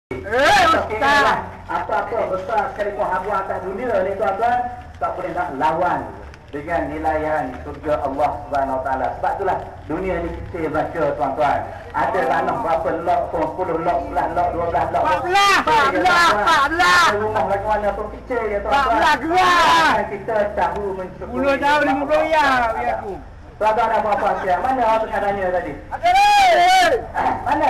Ustaz. Apa-apa besar sekalipun habuan atas dunia ni tuan-tuan, tak boleh nak lawan dengan nilaian surga Allah Subhanahu Wa Taala. Sebab itulah dunia ni kita baca tuan-tuan. Ada tanah berapa lok pun, 10 lok, 11 lok, 12 lok. 14. Rumah lagu mana pun kecil ya tuan-tuan. 14 gerak. Kita tahu mensyukuri. 10 tahun 50 ya aku. Tuan-tuan ada apa-apa siap? Mana orang tengah tanya tadi? Ada ni. Mana?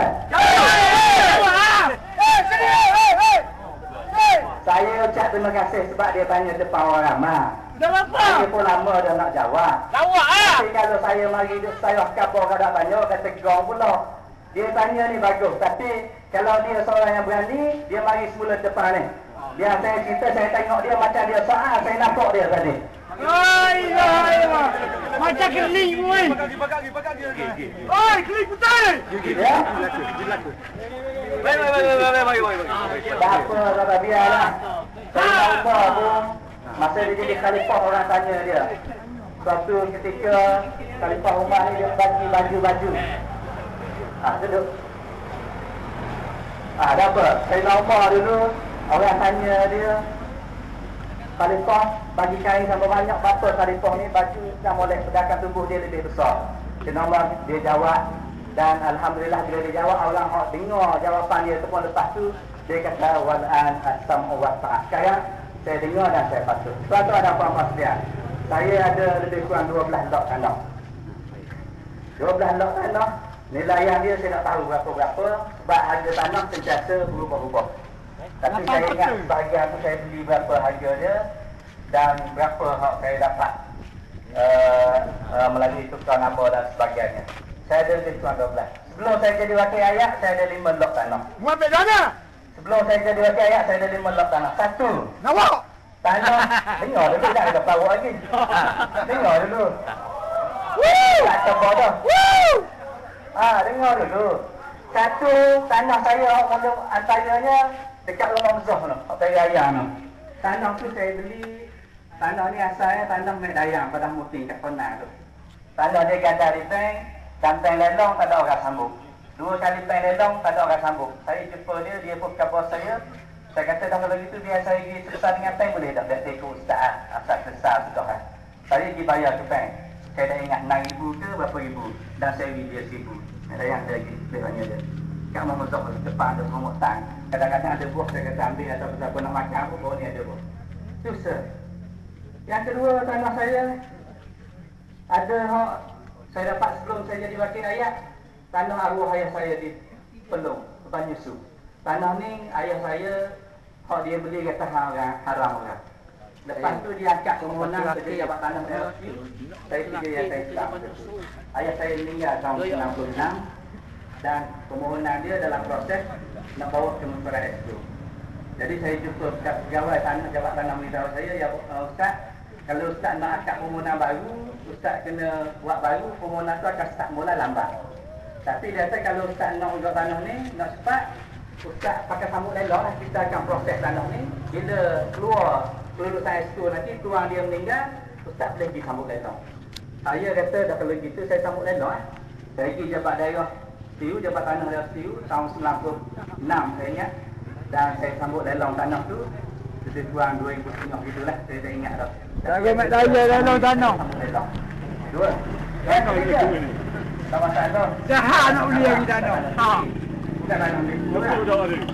Saya ucap terima kasih sebab dia tanya depan orang ramai. Dah apa? Saya pun lama dah nak jawab. Jawab ah. Tapi kalau saya mari saya kapal kada tanya, kata gong pula. Dia tanya ni bagus, tapi kalau dia seorang yang berani, dia mari semula depan ni. Biar saya cerita, saya tengok dia macam dia soal, saya nampak dia tadi. Macam keling pun. Oi, keling putih. Ya? Baik. Tak apa, kata biarlah. Saya lupa pun, masa dia jadi khalifah orang tanya dia. Suatu ketika khalifah Umar ni dia bagi baju-baju. Duduk. Ada apa? Saya Umar dulu, orang tanya dia, khalifah bagi kain sama banyak, berapa khalifah ni baju dah mulai pedagang tubuh dia lebih besar. Sayyidina Umar dia jawab, dan alhamdulillah bila dia jawab, orang dengar jawapan dia tu pun lepas tu dia kata wal'an as-sam'u wa ta'ah. Sekarang saya dengar dan saya patuh. Sebab tu ada apa-apa sedia. Saya ada lebih kurang 12 lok tanah. 12 lok tanah, nilaian dia saya tak tahu berapa-berapa sebab harga tanah sentiasa berubah-ubah. Tapi saya ingat sebahagian tu saya beli berapa harga dia dan berapa hak saya dapat melalui tukar nama dan sebagainya. Saya ada lebih kurang 12. Sebelum saya jadi wakil rakyat, saya ada 5 lok tanah. Mu ambil dana. Sebelum saya jadi wakil rakyat, saya ada 5 lok tanah. Satu, Nawak. tanah. Dengar dulu, tak ada tahu lagi. Dengar dulu. Tak tebak dah. Dengar dulu. Satu, tanah saya mula antaranya dekat rumah Mezah tu, Hotel Dayang tu. Tanah tu saya beli, tanah ni asalnya tanah Mek Dayang pada Muting kat Penang tu. Tanah dia ganda di bank, dan bank lelong tak ada orang sambung. 2 kali bank lelong tak ada orang sambung. Saya jumpa dia pun bukan bos saya. Saya kata dah kalau gitu biar saya pergi selesai dengan bank boleh tak? Biar saya ikut ustaz, asal selesai sudah kan. Saya pergi bayar ke bank. Saya dah ingat 6,000 ke berapa ribu. Dan saya beli dia 1,000. Mek Dayang saya lagi, tanya dia. Kat Muhammad Zahra depan ada rumah tang. Kadang-kadang ada buah saya kata ambil atau siapa nak makan pun bawa ni ada buah. Itu sir. Yang kedua tanah saya ada hak saya dapat sebelum saya jadi wakil rakyat. Tanah arwah ayah saya di Pelong, Banyusu. Tanah ni ayah saya hak dia beli kata haram orang. Lepas tu dia angkat permohonan kerja jabat tanah LSP. Saya pergi yang saya Islam. Ayah saya meninggal tahun 96. Dan permohonan dia dalam proses nak bawa ke Menteri SQ. Jadi saya jumpa pegawai tanah jabat tanah beritahu saya, ya Ustaz, kalau Ustaz nak akad permohonan baru, Ustaz kena buat baru, permohonan tu akan start mula lambat. Tapi dia kata kalau Ustaz nak unjuk tanah ni, nak cepat, Ustaz pakai sambut lelong lah, kita akan proses tanah ni. Bila keluar kelulusan SQ nanti, tuan dia meninggal, Ustaz boleh pergi sambut lelong. Saya kata dah kalau gitu saya sambut lelong lah. Saya pergi jabat daerah STU, jabat tanah daerah STU tahun 96 saya ingat. Dan saya sambut lelang tanah tu lebih kurang 2,500 gitulah, saya tak ingat dah. Jaga Mek Dayang lelang tanah. Dua. Yang ketiga, tak masalah. Jahat nak beli lagi tanah. Bukan tanah ni.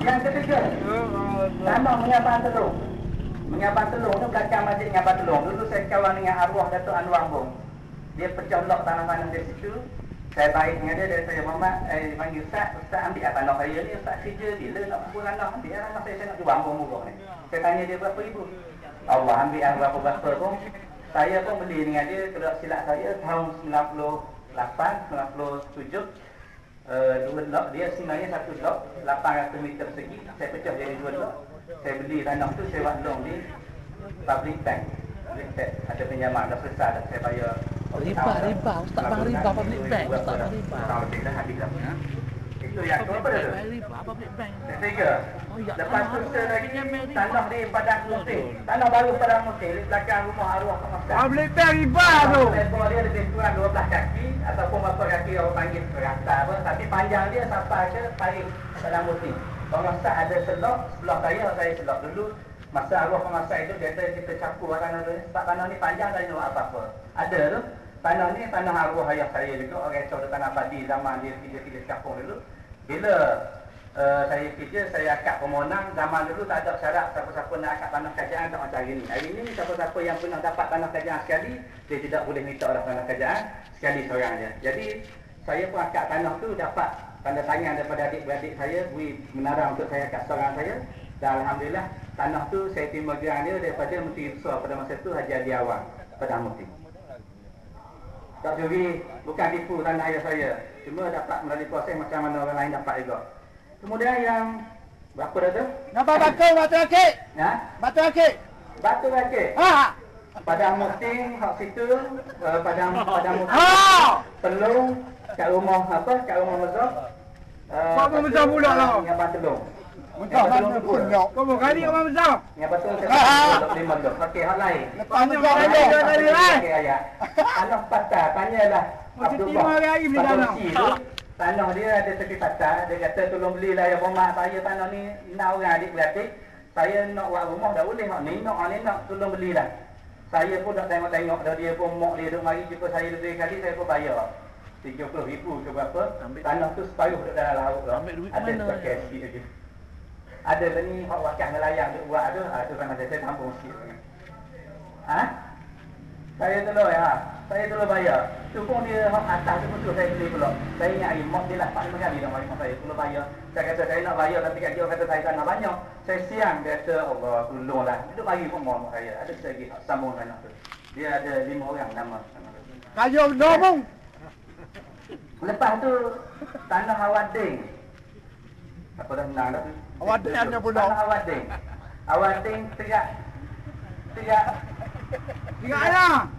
Yang ketiga, tanah Mengaban Telung. Mengaban Telung tu belakang masjid Mengaban Telung. Dulu saya kawan dengan arwah Datuk Anwar Bong. Dia pecah lok tanah-tanah di situ. Saya baik dengan dia saya Muhammad, panggil Ustaz ambil lah tanah saya ni, Ustaz kerja bila nak buat tanah, ambil lah tanah saya nak jual ambung murah ni. Saya tanya dia berapa ribu. Allah ambil lah berapa pun. Saya pun beli dengan dia, kalau silap saya tahun 98, 97. 2 lok, dia sebenarnya 1 lok 800 meter persegi, saya pecah jadi 2 lok. Saya beli tanah tu, saya buat loan di Public Bank. Ada pinjaman, dah selesai dah saya bayar. Riba, Ustaz bang riba public bank, Ustaz bang riba. Tahun lebih dah habis dah. Itu yang apa dah tu? Riba public bank. Ketiga. Lepas tu lagi tanah di Padang Muting. Tanah baru Padang Muting di belakang rumah arwah Pak Ustaz. Public bank riba tu. Lebar dia lebih kurang 12 kaki ataupun berapa kaki orang panggil rata apa, tapi panjang dia sampai ke paling Padang Muting. Pengasas ada selok, sebelah saya selok dulu. Masa arwah pengasas itu dia kata kita capur tanah dulu. Sebab tanah ni panjang tak ada apa-apa. Ada tu. Tanah ni tanah arwah ayah saya juga. Orang tahu tanah padi zaman dia kita capur dulu. Bila saya kerja, saya akad pemonang. Zaman dulu tak ada syarat siapa-siapa nak akad tanah kerajaan tak macam hari ni. Hari ni siapa-siapa yang pernah dapat tanah kerajaan sekali, dia tidak boleh minta dah tanah kerajaan sekali seorang je. Jadi saya pun akad tanah tu dapat tanda tangan daripada adik-beradik saya, beri menara untuk saya kat seorang saya. Dan Alhamdulillah tanah tu saya terima gerang dia daripada Menteri Besar pada masa tu Haji Adi Awang Perdana Menteri. Tak curi, bukan tipu tanah ayah saya. Cuma dapat melalui proses macam mana orang lain dapat juga. Kemudian yang berapa dah tu? Nampak batu akik. Ha? Batu akik. Batu akik. Ha. Padang Muting, hak situ, padang Muting. Ha. Telung kat rumah apa? Kat rumah Mazhar. Apa besar pula lah. Yang Telung. Mentah mana pun nak. Kau kali orang besar. Yang betul saya tak boleh. Okey, hak lain. Lepas ni kau ada tadi lah. Okey ayat. Tanah patah, tanyalah Abdullah. 5 hari beli tanah. Tanah dia ada tepi patah. Dia kata tolong belilah ya rumah saya tanah ni 6 orang adik-beradik. Saya nak buat rumah dah boleh hak ni. Nak tolong belilah. Saya pun dah tengok dah dia pun mak dia duk mari jumpa saya lebih kali saya pun bayar. 30,000 ke berapa. Tanah tu separuh duduk dalam laut dah. Ada pakai sikit lagi. Ada ni hak wakaf nelayan duk buat tu. Tu kan saya sambung sikit. Ha? Saya tolong ya. Saya tolong bayar. Tu pun dia hak atas tu betul saya beli pula. Saya ingat mak dia lah 4-5 kali dah mari mak saya tolong bayar. Saya kata saya nak bayar tapi kat dia kata saya tak nak banyak. Saya siang dia kata Allah tolonglah. Dia bagi pun mak saya. Ada lagi sambung anak tu. Dia ada 5 orang nama. Kayu domong. Lepas tu tanah Awading. Apa dah menang dah tu? Awading ada pula. Tanah Awading. Awading teriak Tiga ayah.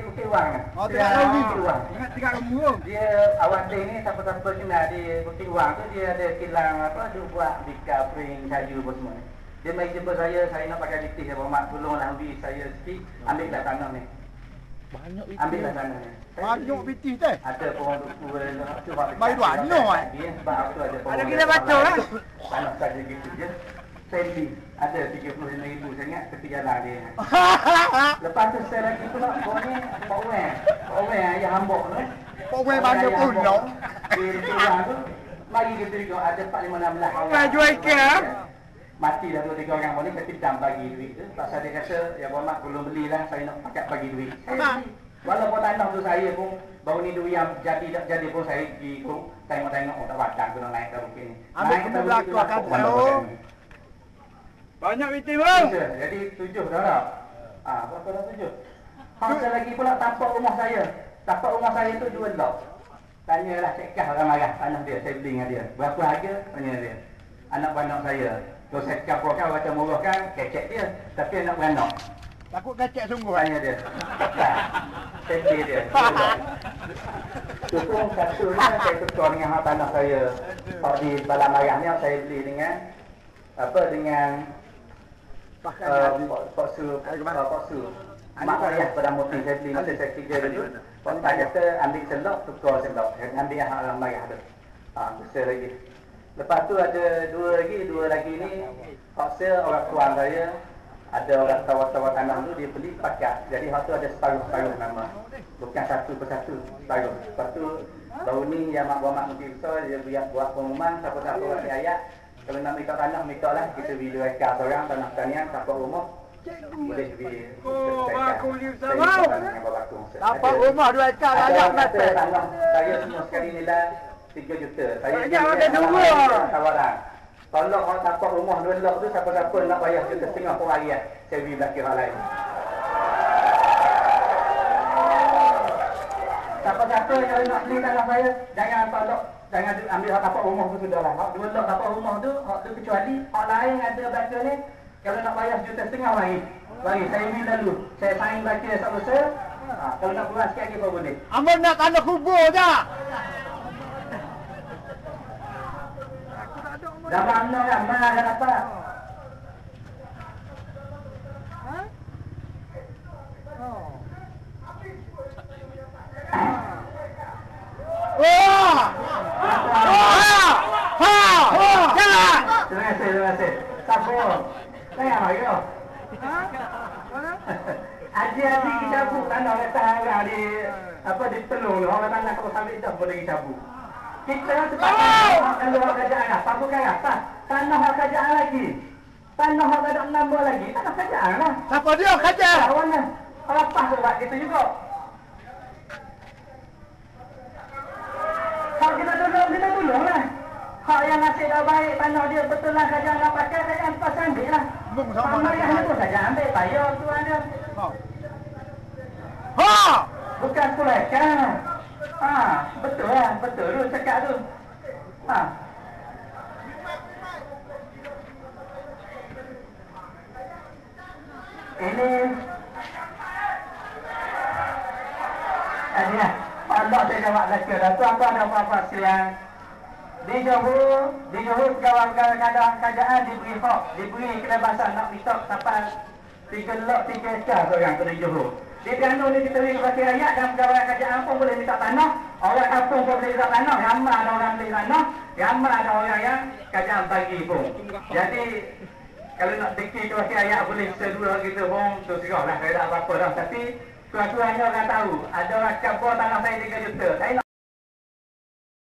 Bukit Wang. Oh, tiga lagi. Bukit Wang. Ingat tiga kamu. Dia Awading ni siapa-siapa kenal di Bukit Wang tu dia ada kilang apa dia buat bika pring kayu apa semua ni. Dia mai jumpa saya nak pakai litik saya bawa mak tolonglah ambil saya sikit ambillah tanah ni. Banyak itu. Ambillah tanah ni. Banyak bitih teh. Ada pohon duku tu hak. Mai dua no ai. Dia sebab tu ada pohon. Ada kita baca lah. Tanah saja gitu je. Saya beli ada 35,000 saya ingat tepi jalan dia. Lepas tu saya lagi pula pohon ni Pak Wen ayah hambok tu. Pak Wen banyak pun dong. Di rumah tu mari kita tengok ada 4-5-16 orang jual ikan. Mati dah 2-3 orang boleh saya pinjam bagi duit tu. Pasal dia kata ya Muhammad belum belilah saya nak pakai bagi duit. Saya beli. Walaupun tanah tu saya pun baru ni duit yang jadi tak jadi pun saya pergi pun tengok tak batang kena naik ke bukit ni. Ambil ke belakang akan tahu. Banyak bitih bang. Jadi 7 dah tak? Berapa dah 7? Ada lagi pula tapak rumah saya. Tapak rumah saya tu 2 lot. Tanyalah cekah orang marah tanah dia saya beli dengan dia. Berapa harga? Tanya dia. Anak beranak saya. Kalau saya kapurkan macam murah kan kecek dia. Tapi anak beranak. Takut kecek sungguh. Tanya dia. Saya beli dia. Tu pun satunya saya tukar dengan tanah saya. Kalau di Balam Marah ni saya beli dengan dengan Poksu Mak ayah pada motif saya beli masa saya kerja dulu. Pak tak kata ambil selok, tukar selok. Ambil yang Balam Marah tu. Besar lagi. Lepas tu ada dua lagi ni paksa orang tuan saya ada orang tawar-tawar tanah tu dia beli pakat. Jadi hak tu ada separuh-separuh nama. Bukan satu persatu, separuh. Lepas tu baru ni yang mak Menteri Besar dia buat pengumuman siapa-siapa orang ayat kalau nak minta tanah minta lah kita beli 2 ekar seorang tanah pertanian tapak rumah boleh beli. Aku beli sama. Tapak rumah 2 ekar layak mata. Tanah saya semua sekali nilai 3 juta. Saya banyak orang tunggu. Tawaran. Kalau orang tapak rumah 2 lot tu siapa-siapa nak bayar juta setengah per hari saya beli belakang hal lain. Siapa-siapa kalau nak beli tanah saya jangan ambil hak tapak rumah tu sudahlah. Hak 2 lot tapak rumah tu hak tu kecuali hak lain ada belakang ni kalau nak bayar juta setengah bagi saya beli dulu. Saya sign belakang selesai. Kalau nak kurang sikit lagi apa boleh. Amal nak tanah kubur dah. Dah mana kan? Mana dah dapat? Wah! Ha! Ha! Ha! terima kasih. Sabar. Tengok lagi tu. Ha? Mana? Adik-adik kita cabut tanah kata orang di apa di Telung orang tanah kalau sampai dah boleh cabut. Kita sepatutnya kalau kerajaan apa bukan apa. Tanah kerajaan lagi. Tanah ada nambah lagi. Tanah kerajaan lah. Siapa dia kerja? Kawan lah. Apa tu buat gitu juga. Kalau kita tolong lah. Hak yang nasib dah baik, tanah dia betul lah kerajaan nak pakai, kerajaan pas ambil lah. Bung sama Pemerintah itu saja ambil, bayar tuan dia. Ha. Bukan kulekan. Betul lah, betul tu cakap tu. Ini ya, Allah saya jawab lagi dah. Tuan-tuan dan puan-puan sekalian, di Johor kawan-kawan kerajaan diberi hak, diberi kebebasan nak minta sampai 3 lot 3 ekar orang ke Johor. Di Terengganu ni kita beri kepada rakyat dan pegawai kerajaan pun boleh minta tanah. Orang kampung pun boleh minta tanah. Ramai ada orang beli tanah. Ramai ada orang yang kerajaan bagi pun. Jadi kalau nak deki kepada rakyat boleh sedua gitu pun terserah lah. Saya tak apa-apa dah. Tapi kurang-kurangnya orang tahu. Ada orang kabur tanah saya 3 juta. Saya nak